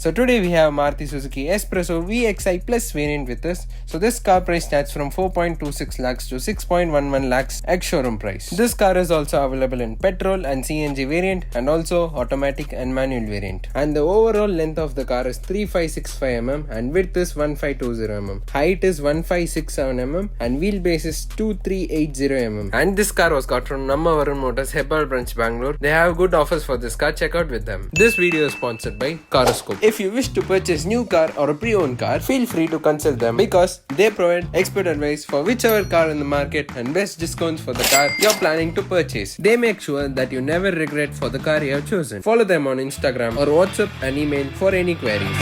So today we have Maruti Suzuki Spresso VXI Plus variant with us. So this car price starts from 4.26 lakhs to 6.11 lakhs ex-showroom price. This car is also available in petrol and CNG variant and also automatic and manual variant. And the overall length of the car is 3565 mm and width is 1520 mm. Height is 1567 mm and wheelbase is 2380 mm. And this car was got from Namma Varun Motors Hebbal branch Bangalore. They have good offers for this car. Check out with them. This video is sponsored by Caroscope. If you wish to purchase new car or a pre-owned car, feel free to consult them because they provide expert advice for whichever car in the market and best discounts for the car you're planning to purchase. They make sure that you never regret for the car you have chosen. Follow them on Instagram or WhatsApp and email for any queries.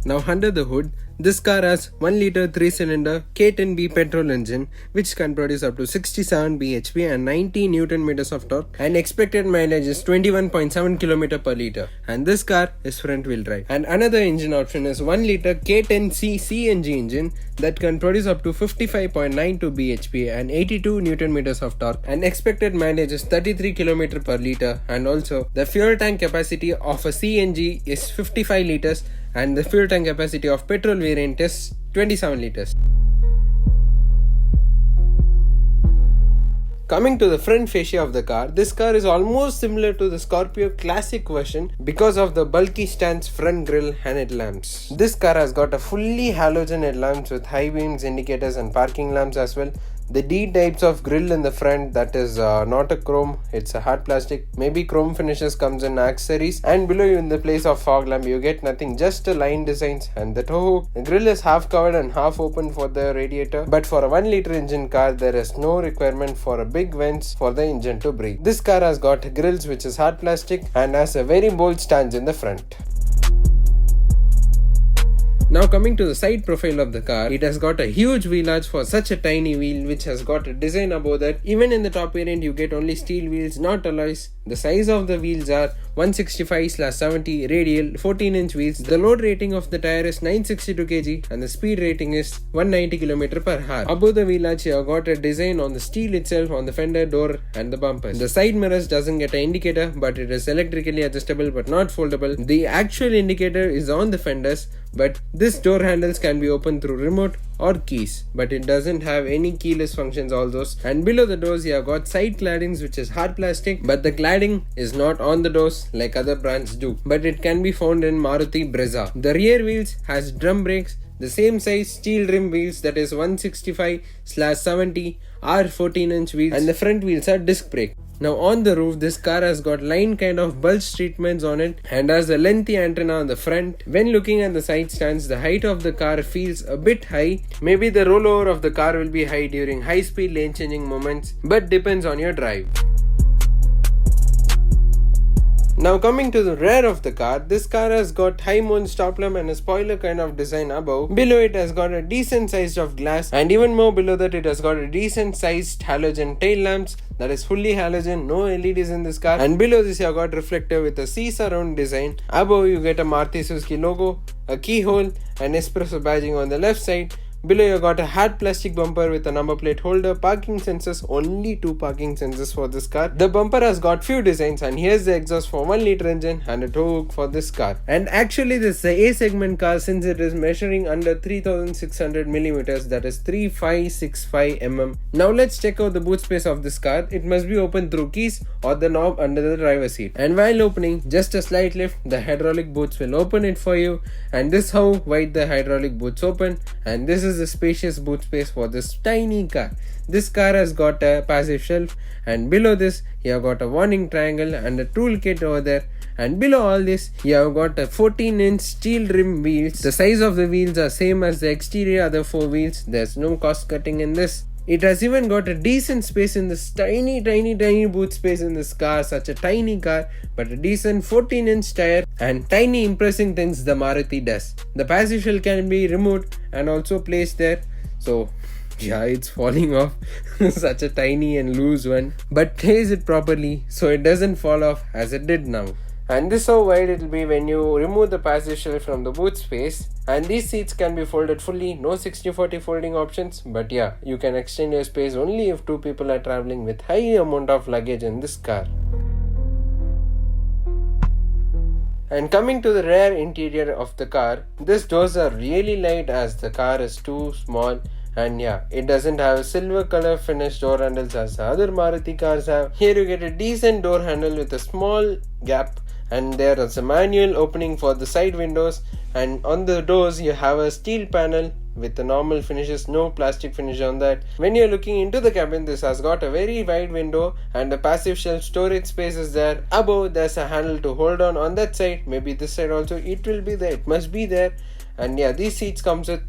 Now under the hood, this car has 1 litre 3-cylinder K10B petrol engine which can produce up to 67 bhp and 90 Newton meters of torque, and expected mileage is 21.7 km per litre, and this car is front wheel drive. And another engine option is 1 litre K10C CNG engine that can produce up to 55.92 bhp and 82 Newton meters of torque, and expected mileage is 33 km per litre, and also the fuel tank capacity of a CNG is 55 litres and the fuel tank capacity of petrol variant is 27 litres. Coming to the front fascia of the car, this car is almost similar to the Scorpio Classic version because of the bulky stance front grille and headlamps. This car has got a fully halogen headlamps with high beams, indicators and parking lamps as well. The D types of grille in the front, that is not a chrome, it's a hard plastic. Maybe chrome finishes comes in accessories, and below you in the place of fog lamp you get nothing, just a line designs. And the toe hook, the grille is half covered and half open for the radiator, but for a 1 litre engine car there is no requirement for a big vents for the engine to breathe. This car has got grills which is hard plastic and has a very bold stance in the front. Now coming to the side profile of the car, it has got a huge wheel arch for such a tiny wheel which has got a design above that. Even in the top variant you get only steel wheels, not alloys. The size of the wheels are 165/70 radial 14-inch wheels. The load rating of the tire is 962 kg and the speed rating is 190 km per hour. Above the wheel arch you have got a design on the steel itself on the fender, door and the bumpers. The side mirrors doesn't get an indicator but it is electrically adjustable but not foldable. The actual indicator is on the fenders, but this door handles can be opened through remote or keys, but it doesn't have any keyless functions, all those. And below the doors you have got side claddings which is hard plastic, but the cladding is not on the doors like other brands do, but it can be found in Maruti Brezza. The rear wheels has drum brakes, the same size steel rim wheels, that is 165/70 are 14-inch wheels, and the front wheels are disc brake. Now on the roof, this car has got line kind of bulge treatments on it and has a lengthy antenna on the front. When looking at the side stands, the height of the car feels a bit high. Maybe the rollover of the car will be high during high speed lane changing moments, but depends on your drive. Now coming to the rear of the car, this car has got high mount stop lamp and a spoiler kind of design above. Below it has got a decent size of glass, and even more below that it has got a decent sized halogen tail lamps, that is fully halogen, no LEDs in this car. And below this you have got reflector with a C-surround design. Above you get a Maruti Suzuki logo, a keyhole and Espresso badging on the left side. Below you got a hard plastic bumper with a number plate holder, parking sensors, only 2 parking sensors for this car. The bumper has got few designs, and here's the exhaust for 1 litre engine and a tow hook for this car. And actually this is a A segment car since it is measuring under 3600 millimeters, that is 3565 mm. Now let's check out the boot space of this car. It must be opened through keys or the knob under the driver's seat. And while opening, just a slight lift, the hydraulic boots will open it for you. And this is how wide the hydraulic boots open, and this is the spacious boot space for this tiny car. This car has got a passive shelf, and below this you have got a warning triangle and a toolkit over there. And below all this you have got a 14-inch steel rim wheels. The size of the wheels are same as the exterior other 4 wheels. There's no cost cutting in this. It has even got a decent space in this tiny boot space in this car. Such a tiny car, but a decent 14-inch tire and tiny impressing things the Maruti does. The passive shelf can be removed and also placed there. So yeah, it's falling off. Such a tiny and loose one. But place it properly so it doesn't fall off as it did now. And this is how wide it will be when you remove the passive shelf from the boot space. And these seats can be folded fully, no 60-40 folding options, but yeah, you can extend your space only if two people are traveling with high amount of luggage in this car. And coming to the rear interior of the car, these doors are really light as the car is too small. And yeah, it doesn't have silver color finished door handles as the other Maruti cars have. Here you get a decent door handle with a small gap, and there is a manual opening for the side windows, and on the doors you have a steel panel with the normal finishes, no plastic finish on that. When you're looking into the cabin, this has got a very wide window and a passive shelf storage space is there. Above there's a handle to hold on that side, maybe this side also it will be there, it must be there. And yeah, these seats comes with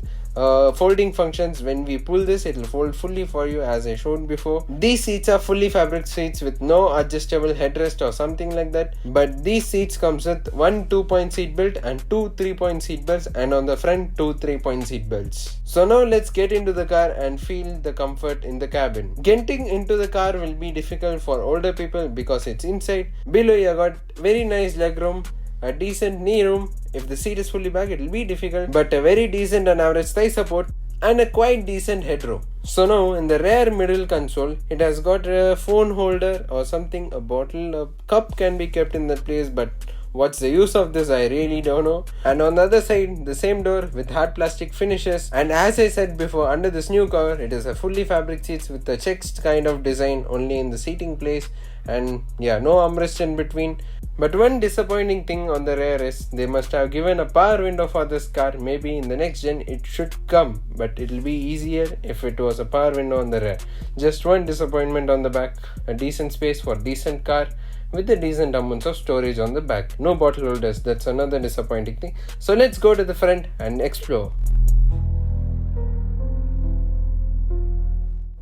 folding functions. When we pull this, it will fold fully for you as I showed before. These seats are fully fabric seats with no adjustable headrest or something like that, but these seats comes with one 2-point seat belt and two 3-point seat belts, and on the front two 3-point seat belts. So now let's get into the car and feel the comfort in the cabin. Getting into the car will be difficult for older people because it's inside. Below you got very nice leg room, a decent knee room. If the seat is fully back, it will be difficult, but a very decent and average thigh support and a quite decent headroom. So now in the rear middle console, it has got a phone holder or something, a bottle, a cup can be kept in that place, but what's the use of this, I really don't know. And on the other side, the same door with hard plastic finishes, and as I said before, under this new cover, it is a fully fabric seats with a checked kind of design only in the seating place, and yeah, no armrest in between. But one disappointing thing on the rear is they must have given a power window for this car. Maybe in the next gen it should come, but it will be easier if it was a power window on the rear. Just one disappointment on the back, a decent space for decent car with a decent amounts of storage on the back. No bottle holders, that's another disappointing thing. So let's go to the front and explore.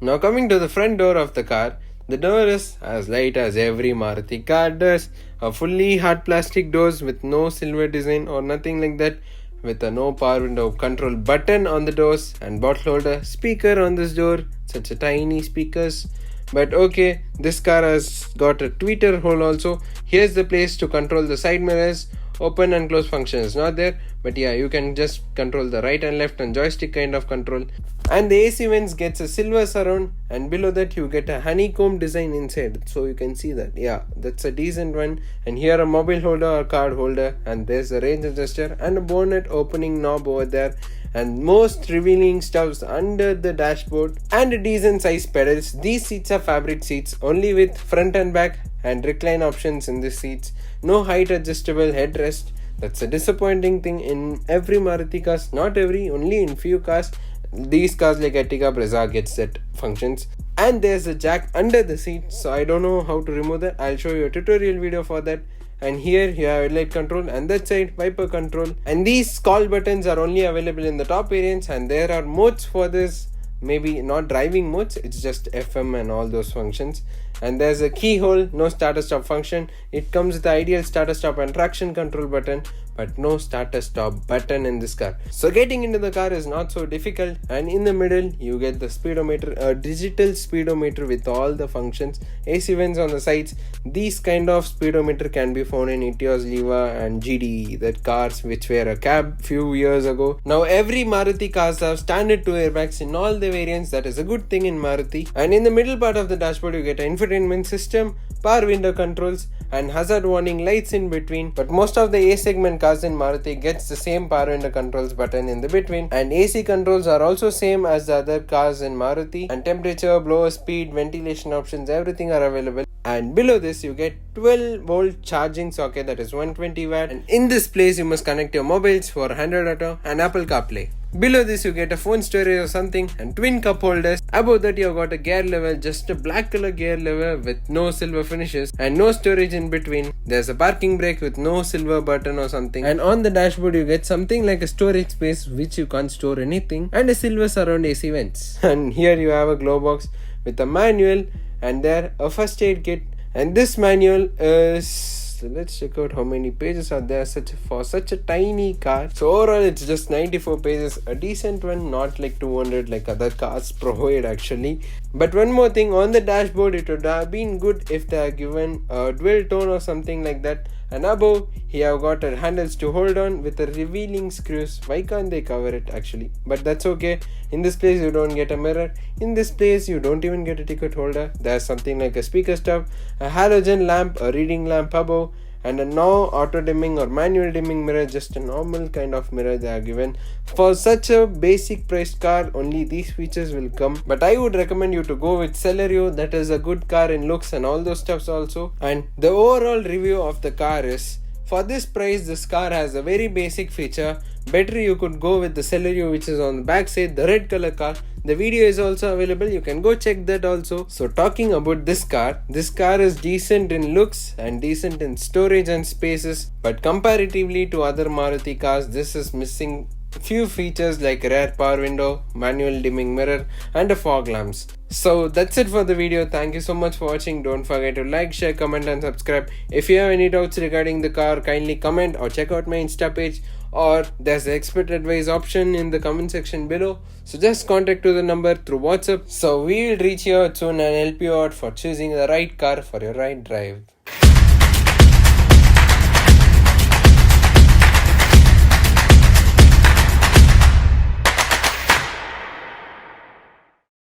Now coming to the front door of the car, the door is as light as every Maruti car does. A fully hard plastic doors with no silver design or nothing like that, with a no power window control button on the doors and bottle holder, speaker on this door, such a tiny speakers. But okay, this car has got a tweeter hole also. Here's the place to control the side mirrors. Open and close function is not there, but yeah, you can just control the right and left and joystick kind of control. And the AC vents gets a silver surround, and below that you get a honeycomb design inside, so you can see that. Yeah, that's a decent one. And here a mobile holder or card holder, and there's a range adjuster and a bonnet opening knob over there, and most revealing stuffs under the dashboard and a decent size pedals. These seats are fabric seats only with front and back and recline options in the seats. No height adjustable headrest. That's a disappointing thing in every Maruti cars. Not every, only in few cars. These cars like Ertiga, Brezza gets that functions. And there's a jack under the seat, so I don't know how to remove that. I'll show you a tutorial video for that. And here you have headlight control, and that side wiper control. And these call buttons are only available in the top variants, and there are modes for this. Maybe not driving modes, it's just FM and all those functions. And there's a keyhole, no starter stop function. It comes with the ideal starter stop and traction control button, but no starter stop button in this car. So getting into the car is not so difficult. And in the middle you get the speedometer, a digital speedometer with all the functions, AC vents on the sides. These kind of speedometer can be found in Etios, Liva and GD, that cars which were a cab few years ago. Now every Maruti cars have standard 2 airbags in all the variants. That is a good thing in Maruti. And in the middle part of the dashboard you get an infotainment system, power window controls and hazard warning lights in between. But most of the A segment cars in Maruti gets the same power window controls button in the between, and AC controls are also same as the other cars in Maruti, and temperature, blower speed, ventilation options, everything are available. And below this you get 12 volt charging socket, that is 120 watt, and in this place you must connect your mobiles for Android Auto and Apple CarPlay. Below this you get a phone storage or something and twin cup holders. Above that you have got a gear lever, just a black color gear lever with no silver finishes and no storage in between. There's a parking brake with no silver button or something, and on the dashboard you get something like a storage space which you can't store anything, and a silver surround AC vents. And here you have a glove box with a manual, and there a first aid kit. And this manual is, so let's check out how many pages are there for such a tiny car. So overall it's just 94 pages, a decent one, not like 200 like other cars provide actually. But one more thing, on the dashboard it would have been good if they are given a dual tone or something like that. And above, here I've got handles to hold on with the revealing screws. Why can't they cover it actually? But that's okay. In this place you don't get a mirror. In this place you don't even get a ticket holder. There's something like a speaker stub, a halogen lamp, a reading lamp above, and a no auto dimming or manual dimming mirror, just a normal kind of mirror they are given. For such a basic priced car, only these features will come. But I would recommend you to go with Celerio. That is a good car in looks and all those stuffs also. And the overall review of the car is, for this price, this car has a very basic feature. Better you could go with the Celerio, which is on the back side, the red color car. The video is also available, you can go check that also. So talking about this car is decent in looks and decent in storage and spaces, but comparatively to other Maruti cars, this is missing few features like rear power window, manual dimming mirror and a fog lamps. So that's it for the video. Thank you so much for watching. Don't forget to like, share, comment and subscribe. If you have any doubts regarding the car, kindly comment or check out my Insta page, or there's the expert advice option in the comment section below. So just contact to the number through WhatsApp. So we will reach you out soon and help you out for choosing the right car for your right drive.